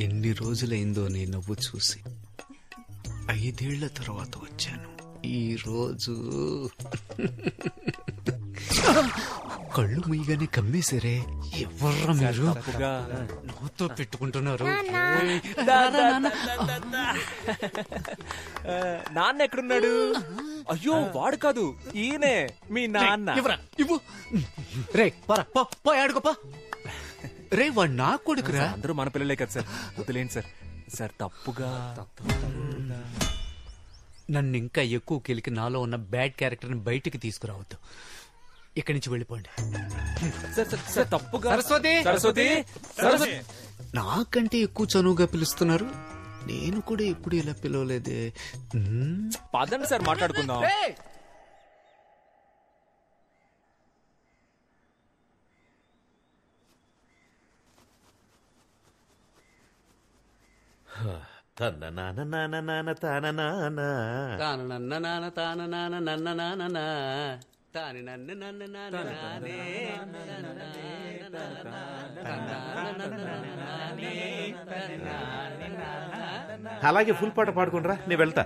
ఎన్ని రోజులైందో నీ నవ్వు చూసి. 5 ఏళ్ల తర్వాత వచ్చాను. ఈ రోజు కళ్ళు ముయ్యగానే కమ్మేశారే. ఎవర్రా మీరు? నవ్వుతో పెట్టుకుంటున్నారు. నాన్న ఎక్కడున్నాడు? అయ్యో వాడు కాదు, ఈయనే మీ నాన్న. ఇవ్వు. రే పో ఆడుకోపా. రే వాడు నా కొడుకురా. అందరూ మన పిల్లలే కదా సార్, వదిలేండి సార్. సార్ తప్పుగా నన్ను ఇంకా ఎక్కువ కెలికి నాలో ఉన్న బ్యాడ్ క్యారెక్టర్ని బయటికి తీసుకురావద్దు. ఇక్కడి నుంచి వెళ్ళిపోండి. తప్పుగా. సరస్వతి సరస్వతి సరస్వతి. నాకంటే ఎక్కువ చనువుగా పిలుస్తున్నారు. నేను కూడా ఎప్పుడు ఇలా పిలవలేదే. పదండి సార్ మాట్లాడుకుందాం. తన నాన్న నాన్న నాన్న తాన నాన్న తాను నన్న నాన్న తాన నాన్న నన్న నాన్న తాని నన్ను నన్ను నానే. అలాగే ఫుల్ పాట పాడుకుంటారా, నేను వెళ్తా.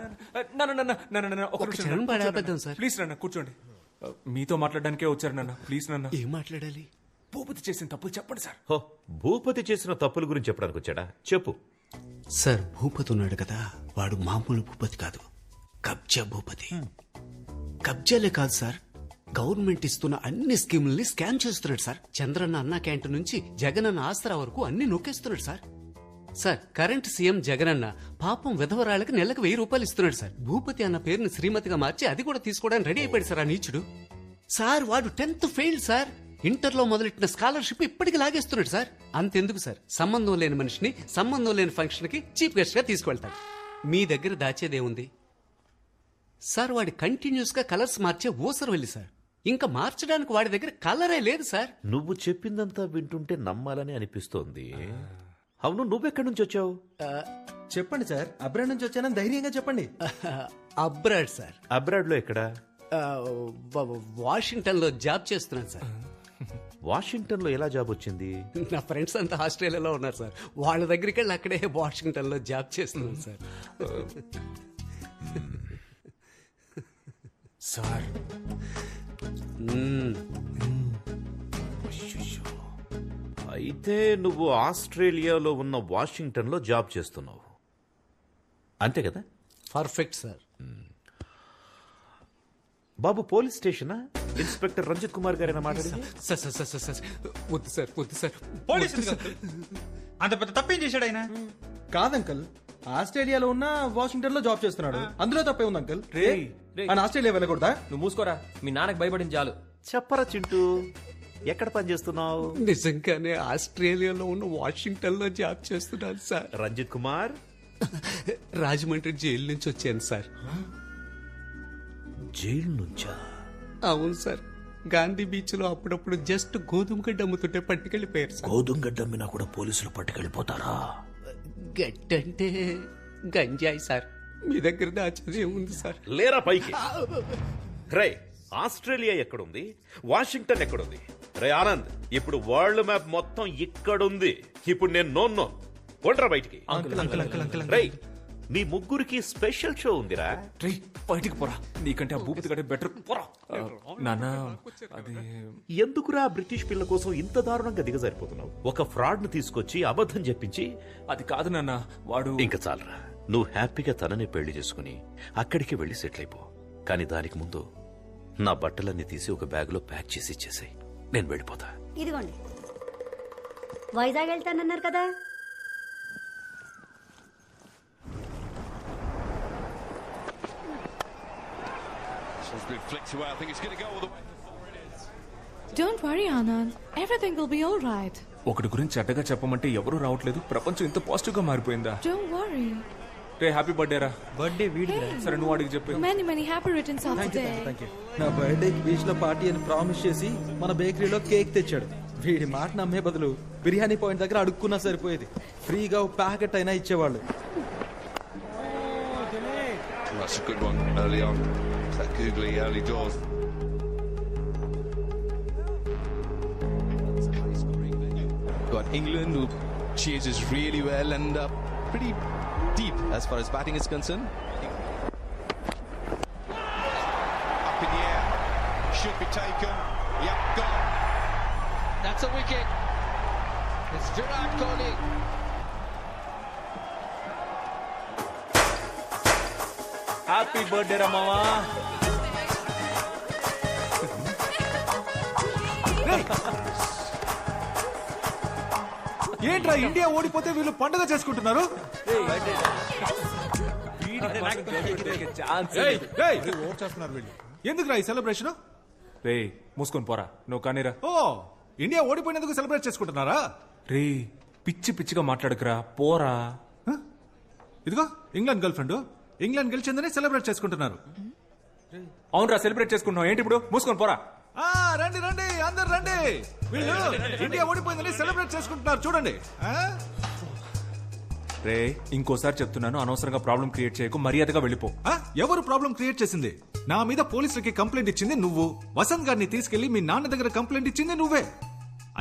ప్లీజ్ నాన్న కూర్చోండి. మీతో మాట్లాడడానికే వచ్చారు నాన్న. ప్లీజ్ నాన్న. ఏం మాట్లాడాలి? భూపతి చేసిన తప్పులు చెప్పండి సార్. హో, భూపతి చేసిన తప్పుల గురించి చెప్పడానికి వచ్చాడా? చెప్పు. సార్, భూపతి ఉన్నాడు కదా, వాడు మామూలు భూపతి కాదు, కబ్జా భూపతి. కబ్జాలే కాదు సార్, గవర్నమెంట్ ఇస్తున్న అన్ని స్కీముల్ని స్కామ్ చేస్తున్నాడు సార్. చంద్రన్న అన్న క్యాంటీన్ నుంచి జగనన్న ఆసరా వరకు అన్ని నొక్కేస్తున్నాడు sir. Sir, current CM Jagananna పాపం విధవరాళ్ళకి నెలకు 1000 రూపాయలు ఇస్తున్నాడు సార్. భూపతి అన్న పేరుని శ్రీమతిగా మార్చి అది కూడా తీసుకోవడానికి రెడీ అయిపోయాడు సార్ ఆ నీచుడు. సార్, వాడు 10th ఫెయిల్ సార్. ఇంటర్లో మొదలెట్టిన స్కాలర్షిప్ ఇప్పటికి లాగేస్తున్నాడు సార్. అంతెందుకు సార్, సంబంధం లేని మనిషిని సంబంధం లేని ఫంక్షన్ కి చీఫ్ గెస్ట్ గా తీసుకువెళ్తాడు. మీ దగ్గర దాచేదేముంది సార్? వాడి కంటిన్యూస్ గా కలర్స్ మార్చే ఊసరు వెళ్ళి సార్. ఇంకా మార్చడానికి వాడి దగ్గర కలరే లేదు సార్. నువ్వు చెప్పిందంతా వింటుంటే నమ్మాలని అనిపిస్తోంది. అవును, నువ్వెక్కడి నుంచి వచ్చావు? చెప్పండి సార్. అబ్రాడ్ నుంచి వచ్చానని ధైర్యంగా చెప్పండి. Abroad sir. అబ్రాడ్ లో ఎక్కడా? వాషింగ్టన్ లో జాబ్ చేస్తున్నాను సార్. వాషింగ్టన్ లో ఎలా జాబ్ వచ్చింది? నా ఫ్రెండ్స్ అంతా ఆస్ట్రేలియాలో ఉన్నారు సార్. వాళ్ళ దగ్గరికి వెళ్ళి అక్కడే వాషింగ్టన్ లో జాబ్ చేస్తున్నాను సార్. సార్, అయితే నువ్వు ఆస్ట్రేలియాలో ఉన్న వాషింగ్టన్ లో జాబ్ చేస్తున్నావు, అంతే కదా? Perfect sir. బాబు, పోలీస్ స్టేషనా? ఇన్స్పెక్టర్ రంజిత్ కుమార్ గారేనా మాట్లాడింది? వద్దు సార్, వద్దు సార్. అంత పెద్ద తప్పేం చేశాడు ఆయన? కాదంకల్, ఆస్ట్రేలియాలో ఉన్న వాషింగ్టన్ లో జాబ్ చేస్తున్నాడు. అందులో తప్పే ఉంది అంకల్. ఆయన ఆస్ట్రేలియా వెళ్ళకూడదా? నువ్వు మూసుకోరా. మీ నాన్నకు భయపడింది చాలు. చెప్పరా చింటూ, ఎక్కడ పని చేస్తున్నావు? నిజంగానే ఆస్ట్రేలియాలో ఉన్న వాషింగ్టన్ లో జాబ్ చేస్తున్నాను సార్. రంజిత్ కుమార్, రాజమండ్రి జైలు నుంచి వచ్చాను సార్. జైలు నుంచా? అవును సార్. గాంధీ బీచ్ లో అప్పుడప్పుడు జస్ట్ గోధుమ గడ్డ అమ్ముతుంటే పట్టుకెళ్ళిపోయారు సార్. గోధుమ గడ్డ అమ్మినా కూడా పోలీసులు పట్టుకెళ్ళిపోతారా? గడ్డంటే గంజాయి సార్. మీ దగ్గర దాచేది ఏముంది సార్? లేరా పైకి. రే, ఆస్ట్రేలియా ఎక్కడుంది? వాషింగ్టన్ ఎక్కడుంది? రే ఆనంద్, ఇప్పుడు వరల్డ్ మ్యాప్ మొత్తం ఇక్కడుంది. ఇప్పుడు నేను నో కొండ్రా బయటికి. రే, మీ ముగ్గురికి స్పెషల్ షో ఉందిరా. బయటికి పోరా, నీకంటే ఆ భూపతి గడే బెటర్. పోరా నాన్న. అది ఎందుకురా బ్రిటిష్ పిల్ల కోసం ఇంత దారుణంగా దిగజారిపోతున్నావు? ఒక ఫ్రాడ్ ను తీసుకొచ్చి అబద్ధం చెప్పించి. అది కాదు నాన్న, వాడు. ఇంకా చాలరా, నువ్వు హ్యాపీగా తనని పెళ్లి చేసుకుని అక్కడికి వెళ్లి సెటిల్ అయిపో. కానీ దానికి ముందు నా బట్టలన్నీ తీసి ఒక బ్యాగ్ లో ప్యాక్ చేసి ఇచ్చేసాయి. నేను వెళ్ళిపోతా. ఇదిగోండి. వైజాగ్ వెళ్తానన్నారు కదా. Don't worry, Anand. Everything will be all right. ఒకటి గురించి చెడ్డగా చెప్పమంటే ఎవరూ రావట్లేదు. ప్రపంచం ఇంత పాజిటివ్ గా మారిపోయిందా? Don't worry. Ray, happy birthday రా. బర్త్డే వీడిదిరా. సరే, నువ్వు అడిగి చెప్పు. Many happy returns of the day. నా బర్త్డేకి బీచ్ లో పార్టీ అని ప్రామిస్ చేసి మన బేకరీలో కేక్ తెచ్చాడు. వీడి మాట నమ్మే బదులు బిర్యానీ పాయింట్ దగ్గర అడుక్కున్నా సరిపోయేది. ఫ్రీగా ప్యాకెట్ అయినా ఇచ్చేవాళ్ళు. That's a good one early on. That googly early doors. Got England, who chases really well and pretty deep as far as batting is concerned. Up in the air, should be taken. Yep, gone. That's a wicket. It's Virat Kohli. Happy birthday రా మావా. ఏంట్రా India ఓడిపోతే వీళ్ళు పండుగ చేసుకుంటున్నారు? ఎందుకురా ఈ celebration? రే మూసుకొని పోరా, నువ్వు కానీరా. ఓ, ఇండియా ఓడిపోయినందుకు సెలబ్రేట్ చేసుకుంటున్నారా? రే పిచ్చి పిచ్చిగా మాట్లాడకురా, పోరా. ఇదిగో ఇంగ్లాండ్ గర్ల్ ఫ్రెండ్, ఇంగ్లాండ్ గెలిచిందని సెలబ్రేట్ చేసుకుంటున్నారు. అవునరా, సెలబ్రేట్ చేసుకుంటున్నావు ఏంటి ఇప్పుడు? మూసుకొని పోరా. రండి రండి అందరు రండి, వీళ్ళు ఇండియా ఓడిపోయిందని సెలబ్రేట్ చేసుకుంటున్నారు చూడండి. రే ఇంకోసారి చెప్తున్నాను, అనవసరంగా ప్రాబ్లం క్రియేట్ చేయకు, మర్యాదగా వెళ్ళిపో. ఎవరు ప్రాబ్లం క్రియేట్ చేసింది? నా మీద పోలీసులకి కంప్లైంట్ ఇచ్చింది నువ్వు. వసంత్ గారిని తీసుకెళ్లి మీ నాన్న దగ్గర కంప్లైంట్ ఇచ్చింది నువ్వే.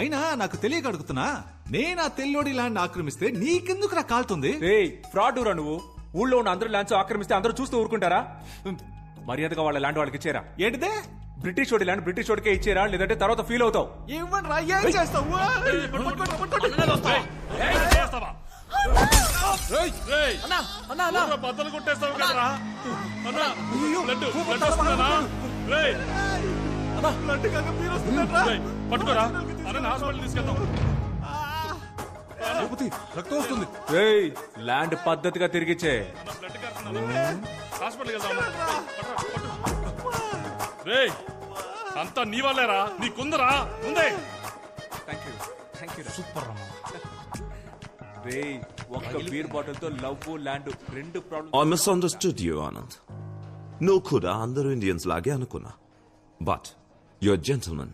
అయినా నాకు తెలియక అడుగుతున్నా, నేను ఆ తెల్లోడి ల్యాండ్ ఆక్రమిస్తే నీకెందుకు రా కాలుతుంది? రే ఫ్రాడ్ రా నువ్వు. ఊళ్ళో ఉన్న అందరూ ల్యాండ్స్ ఆక్రమిస్తే అందరూ చూస్తూ ఊరుకుంటారా? మర్యాదగా వాళ్ళ ల్యాండ్ వాళ్ళకి ఇచ్చేరా. ఏంటిదే? బ్రిటిష్ వాడి ల్యాండ్ బ్రిటిష్ వాడికే ఇచ్చేరా, లేదంటే తర్వాత ఫీల్ అవుతావు. ఇవ్వండి రా, ఏం చేస్తావు? బద్దలు కొట్టేస్తావు కదరా. పట్టుకోరా, హాస్పిటల్ తీసుకెళ్తాం. రక్తం వస్తుంది. రేయ్ ల్యాండ్ పద్ధతిగా తిరిగిచ్చే. హాస్పిటల్ వెళ్దాం. రేయ్ అంతా నీ వాళ్ళేరా, నీకుందరా ముందే. సూపర్ రా. రేయ్ ఒక్క బీర్ బాటిల్ తో లవ్ ల్యాండ్ రెండు problem. I misunderstood you, Anand. No kuda andaru Indians lage anukuna. But you're a gentleman.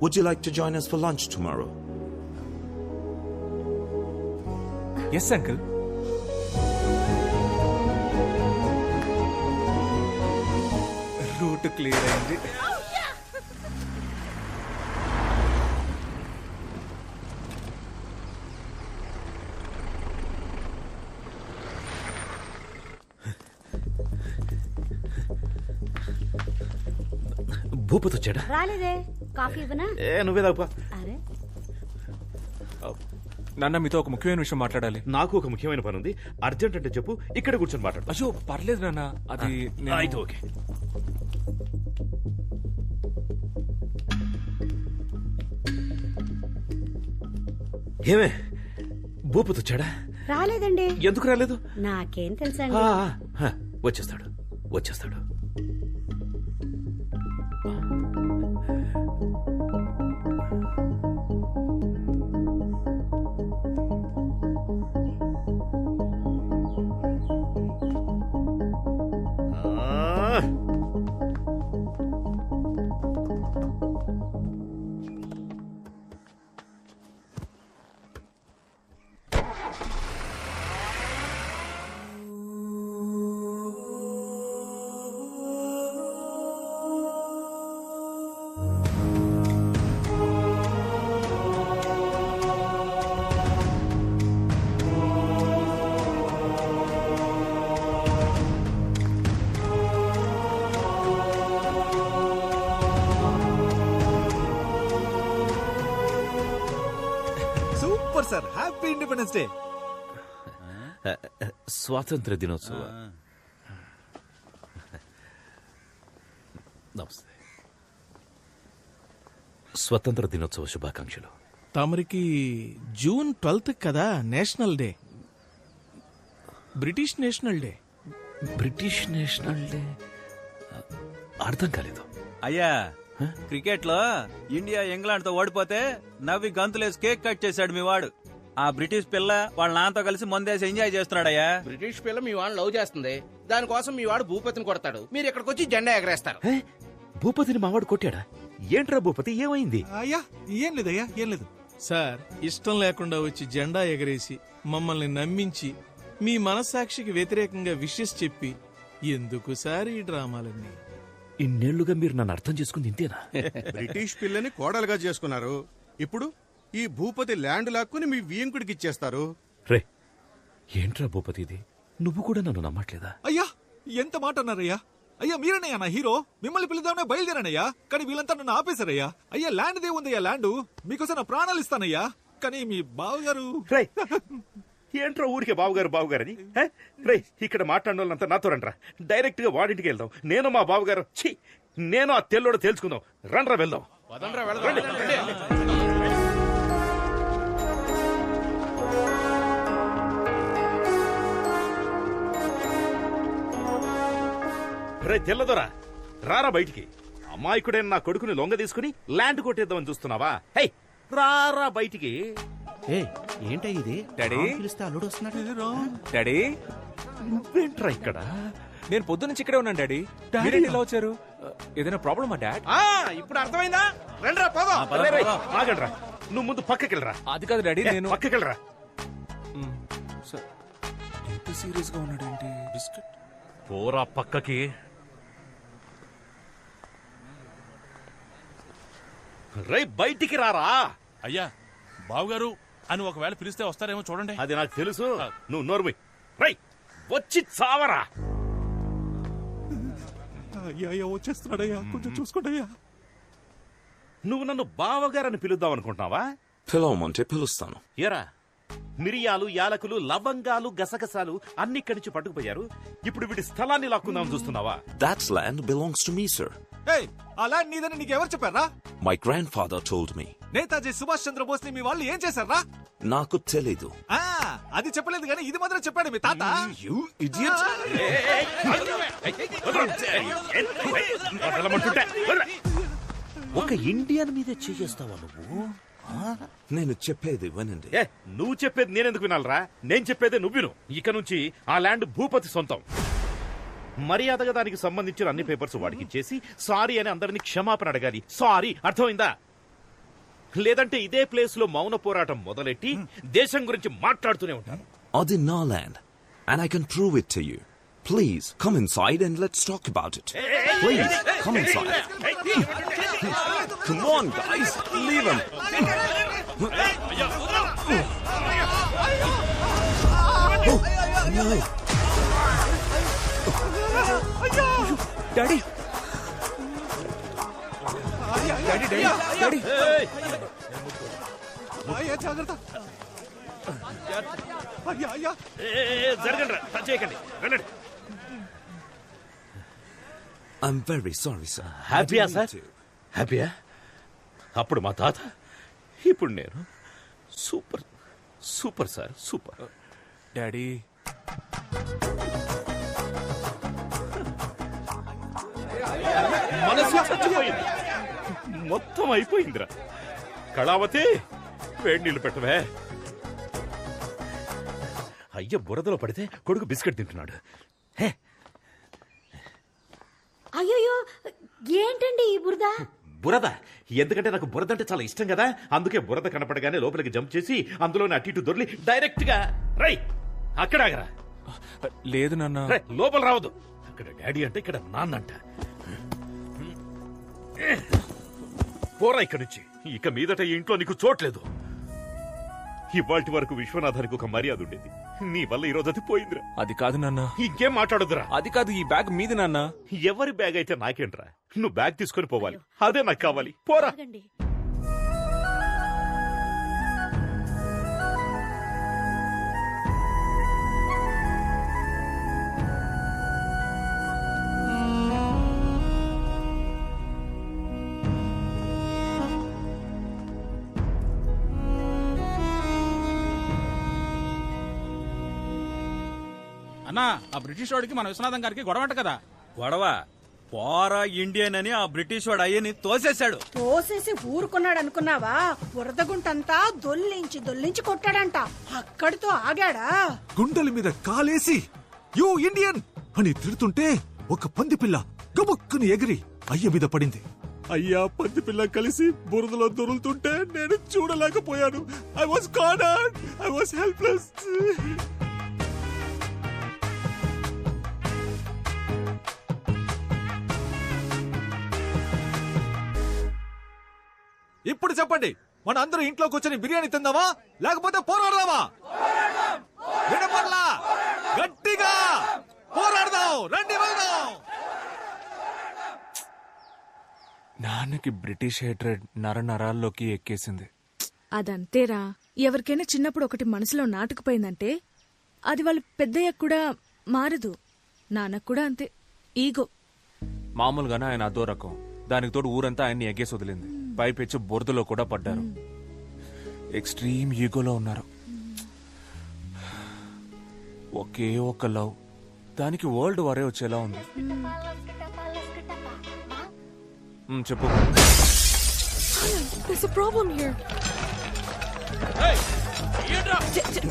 Would you like to join us for lunch tomorrow? Yes uncle. Route clear అయింది. భూపతి వచ్చాడా? రాలేదే, coffee ఇవ్వనా? నువ్వే తాగుపా. అరే నాన్న మీతో ఒక ముఖ్యమైన విషయం మాట్లాడాలి. నాకు ఒక ముఖ్యమైన పని ఉంది, అర్జెంట్ అంటే చెప్పు, ఇక్కడ కూర్చొని మాట్లాడు. అయ్యో పర్లేదు నాన్న, అది అయితే ఓకే. ఏమే భూపతి వచ్చాడా? రాలేదండి. ఎందుకు రాలేదు? నాకేం తెలుసండి. వచ్చేస్తాడు వచ్చేస్తాడు. Super sir, happy independence day. స్వాతంత్ర దినోత్సవ నమస్తే. స్వతంత్ర దినోత్సవ శుభాకాంక్షలు. తమరికి జూన్ 12 కదా national day, British national day. British national day అర్థం కాలేదు. అయ్యా క్రికెట్ లో ఇండియా ఇంగ్లాండ్ తో ఓడిపోతే నవ్వి గంతులేసి కేక్ కట్ చేశాడు మీ వాడు. ఆ బ్రిటిష్ పిల్ల వాళ్ళ నాన్నతో కలిసి మందేసి ఎంజాయ్ చేస్తున్నాడయ్యా. బ్రిటిష్ పిల్ల మీ వాడు లవ్ చేస్తుంది, దానికోసం మీ వాడు భూపతిని కొడతాడు, మీరు ఇక్కడికి వచ్చి జెండా ఎగరేస్తారు. భూపతిని మావాడు కొట్టాడా? ఏంట్రా భూపతి, ఏమైంది? అయ్యా ఏం లేదయ్యా, ఏం లేదు సార్. ఇష్టం లేకుండా వచ్చి జెండా ఎగరేసి మమ్మల్ని నమ్మించి మీ మనస్సాక్షికి వ్యతిరేకంగా విషెస్ చెప్పి ఎందుకు సార్ ఈ డ్రామాలన్నీ? ఇన్నేళ్లుగా మీరు నన్ను అర్థం చేసుకుంది ఇంతేనా? బ్రిటిష్ పిల్లని కోడలుగా చేసుకున్నారు, ఇప్పుడు ఈ భూపతి ల్యాండ్ లాక్కుని మీ వియంకుడికి ఇచ్చేస్తారు. రే ఏంట్రా భూపతి ఇది, నువ్వు కూడా నన్ను నమ్మట్లేదా? అయ్యా ఎంత మాట అన్నారయ్యా? అయ్యా మీరనయ్యా నా హీరో, మిమ్మల్ని పిలుద్దామనే బయలుదేరానయ్యా, కానీ వీళ్ళంతా నన్ను ఆపేశారయ్యా. అయ్యా ల్యాండ్ దే ఉందయ్యా, ల్యాండ్ మీకోసం నా ప్రాణాలు ఇస్తానయ్యా, కానీ మీ బావగారు. ఏంట్రా ఊరికే బావగారు బావగారని? రే ఇక్కడ మాట్లాడిన వాళ్ళంతా నాతో రండ్రా, డైరెక్ట్ గా వాడింటికి వెళ్దాం. నేను మా బావగారు నేను ఆ తెల్లోడు తేల్చుకుందాం. రండ్రా వెళ్దాం. రే తెల్లదొరా రారా బయటికి. అమాయకుడైన నా కొడుకుని లొంగ తీసుకుని ల్యాండ్ కొట్టేద్దామని చూస్తున్నావా? హే రారా బయటికి. ఏంటా ఇది? డాడీ పిలిస్తే అల్లుడు వస్తున్నాడు. డాడీ నువ్వేంట్రా ఇక్కడ? నేను పొద్దు నుంచి ఇక్కడే ఉన్నాను డాడీ. మీరేంటి ఇలా వచ్చారు? ఏదైనా ప్రాబ్లమా డాడ్? ఇప్పుడు అర్థమైందా? రండ్రా పోదాం. ఆగండ్రా, నువ్వు ముందు పక్కకెళ్ళరా. అది కాదు డాడీ, నేను పక్కకెళ్ళరా. ఎంత సీరియస్ గా ఉన్నాడు ఏంటి? బిస్కెట్ పోరా పక్కకి. రై బయటికి రారా. అయ్యా బావగారు అని ఒకవేళ పిలిస్తే వస్తారేమో చూడండి. అది నాకు తెలుసు, నువ్వు నోరుమై. రై వచ్చి చావరా. అయ్యా వచ్చేస్తున్నాడయ్యా, కొంచెం చూసుకోండియ్యా. నువ్వు నన్ను బావగారని పిలుద్దాం అనుకుంటున్నావా? పిలవమంటే పిలుస్తాను. ఎరా మిరియాలు, యాలకులు, లవంగాలు, గసగసాలు అన్ని ఇక్కడి నుంచి పట్టుకుపోయారు. ఇప్పుడు వీడి స్థలాన్ని లాక్కుందాం చూస్తున్నావా? That land belongs to me, sir. Hey, ఆ ల్యాండ్ నీదని నీకెవరు చెప్పారా? My grandfather told me. Netaji Subhash Chandrabose ని మీ వాళ్ళు ఏం చేశారా? నాకు తెలీదు. అది చెప్పలేదు కానీ ఇది మాత్రం చెప్పాడు మీ తాత. You idiot! ఒక ఇండియన్ మీదే చేస్తావా నువ్వు? నేను చెప్పేది వినండి. నువ్వు చెప్పేది నేనెందుకు వినాలరా? నేను చెప్పేదే నువ్వు విను. ఇక నుంచి ఆ ల్యాండ్ భూపతి సొంతం. మర్యాదగా దానికి సంబంధించిన అన్ని పేపర్స్ వాడికి ఇచ్చేసి సారీ అని అందరినీ క్షమాపణ అడగాలి. సారీ, అర్థమైందా? లేదంటే ఇదే ప్లేస్ లో మౌన పోరాటం మొదలెట్టి దేశం గురించి మాట్లాడుతూనే ఉంటాను. అది నా land and I can prove it to you. Please come inside and let's talk about it. Please come inside. Come on guys, leave him. No. Daddy daddy daddy అయ్యా జాగ్రత్త. అయ్యా అయ్యా జరగండి, టచ్ చేయకండి. రండి. I'm very sorry, sir. హ్యాపీయా sir? హ్యాపీయా? అప్పుడు మా తాత, ఇప్పుడు నేను. Super super sir, super. Daddy మనసు చచ్చిపోయింది, మొత్తం అయిపోయిందిరా. కళావతి వేడి నీళ్లు పెట్టవే. అయ్య బురదలో పడితే కొడుకు బిస్కెట్ తింటున్నాడు. అయ్యో ఏంటండి ఈ బురద? బురద ఎందుకంటే నాకు బురద అంటే చాలా ఇష్టం కదా, అందుకే బురద కనపడగానే లోపలికి జంప్ చేసి అందులోనే అటు ఇటు దొర్లి డైరెక్ట్ గా రై అక్కడ ఆగరా. లేదు నాన్న, లోపల రావద్దు. అక్కడ డాడీ అంటే ఇక్కడ నాన్న అంట. పోరా ఇక్కడి నుంచి. ఇక మీదట ఈ ఇంట్లో నీకు చోట్లేదు. ఇవాటి వరకు విశ్వనాథానికి ఒక మర్యాద ఉండేది, నీ వల్ల ఈ రోజు అది పోయిందిరా. అది కాదు నాన్న. ఇంకేం మాట్లాడొద్దురా. అది కాదు, ఈ బ్యాగ్ మీది నాన్న. ఎవరి బ్యాగ్ అయితే నాకేంట్రా? నువ్వు బ్యాగ్ తీసుకొని పోవాలి, అదే నాకు కావాలి. పోరా. అన్నా, ఆ బ్రిటిష్ వాడికి మన విశ్వనాథం గారికి గొడవంట కదా. గొడవ పోరా ఇండియన్ అని ఆ బ్రిటిష్ వాడు అయ్యని తోసేశాడు. తోసేసి ఊరుకున్నాడు అనుకున్నావా? బురదగుంటంతా దొల్లించి కొట్టాడంట. అక్కడితో ఆగాడా? గుండెల మీద కాలేసి యూ ఇండియన్ అని తిడుతుంటే ఒక పంది పిల్ల గబుక్కుని ఎగిరి అయ్య మీద పడింది. అయ్యా పంది పిల్ల కలిసి బురదలో దొరులుతుంటే నేను చూడలేకపోయాను. I was cornered, I was helpless. ఇప్పుడు చెప్పండి, మన అందరూ ఇంట్లో కూర్చొని బిర్యానీ తిందామా లేకపోతే పోరాడదామా? వినపడలా? గట్టిగా పోరాడదాం, రండి వెళ్దాం. నాన్నకి బ్రిటిష్ హేట్రెడ్ నరాల్లోకి ఎక్కేసింది. అదంతేరా, ఎవరికైనా చిన్నప్పుడు ఒకటి మనసులో నాటుకుపోయిందంటే అది వాళ్ళు పెద్దయ్యాక కూడా మారదు. నాన్నకు కూడా అంతే, ఈగో. మామూలుగానే ఆయన అదో రకం. దానికి తోడు ఊరంతా ఆయన్ని ఎగ్గేసి వదిలింది. పైపెచ్చి బురదలో కూడా పడ్డారు. ఎక్స్ట్రీమ్ ఈగోలో ఉన్నారు. ఒకే ఒక్క లవ్, దానికి వరల్డ్ వారే వచ్చేలా ఉంది. చెప్పు. There's a problem here.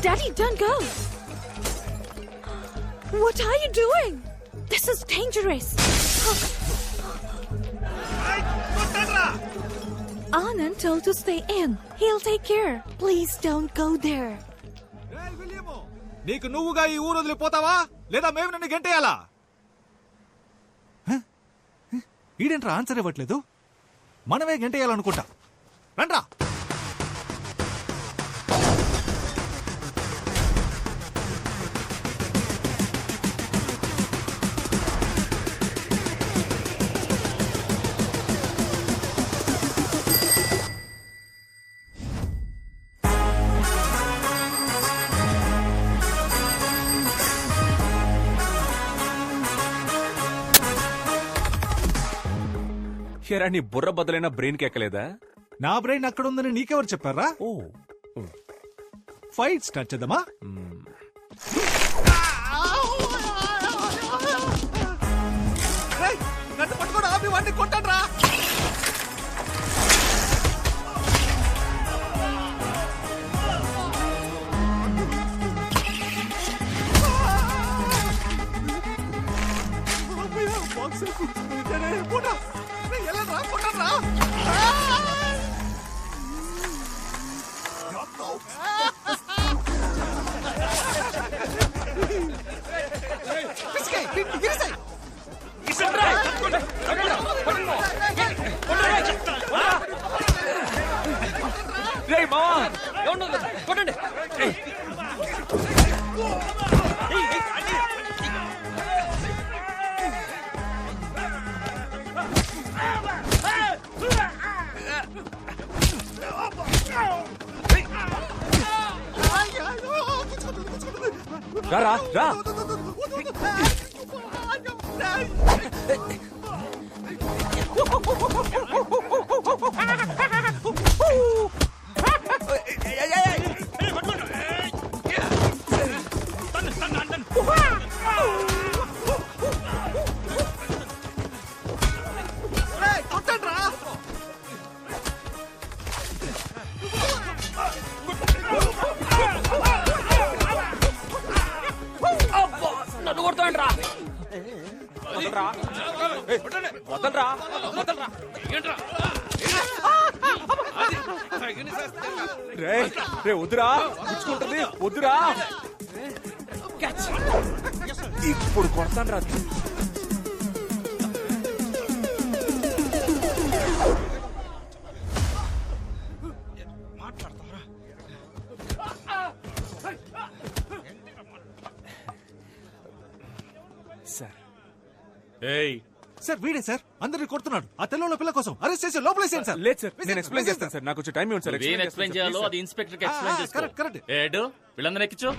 Daddy, don't go. What are you doing? This is dangerous. Anand told to stay in. He'll take care. Please don't go there. నీకు నువ్వుగా ఈ ఊరు వదిలిపోతావా లేదా మేము నన్ను గంటేయాలా? ఈడేంట్రా ఆన్సర్ ఇవ్వట్లేదు? మనమే గంటేయాలనుకుంటా. రండ్రా. ఎరా, నీ బుర్ర బదులైన బ్రెయిన్ కి ఎక్కలేదా? నా బ్రెయిన్ అక్కడ ఉందని నీకెవరు చెప్పారా? ఫైట్ స్టార్ట్ చేద్దామా? నన్ను పట్టుకోడు, ఆపి వాడిని కొట్టండ్రా. రా రా. వద్దురా, పుచ్చుకుంటుంది, వద్దురా. ఇప్పుడు కొడతాను రా. సార్, సార్ వీడే సార్, అందరిని కొడుతున్నాడు. ఆ తెల్లలో పిల్ల కోసం అరెస్ట్ చేసి లోపలేసేయండి సార్. లేదు సార్, నేను ఎక్స్ప్లెయిన్ చేస్తాను సార్. నాకు కొంచెం టైం ఇవ్వండి సార్. ఎక్స్ప్లెయిన్ చేయాలో అది ఇన్స్పెక్టర్ కి ఎక్స్ప్లెయిన్ చేసుకో. కరెక్ట్. ఏడు వీళ్ళందరూ ఎక్కించు.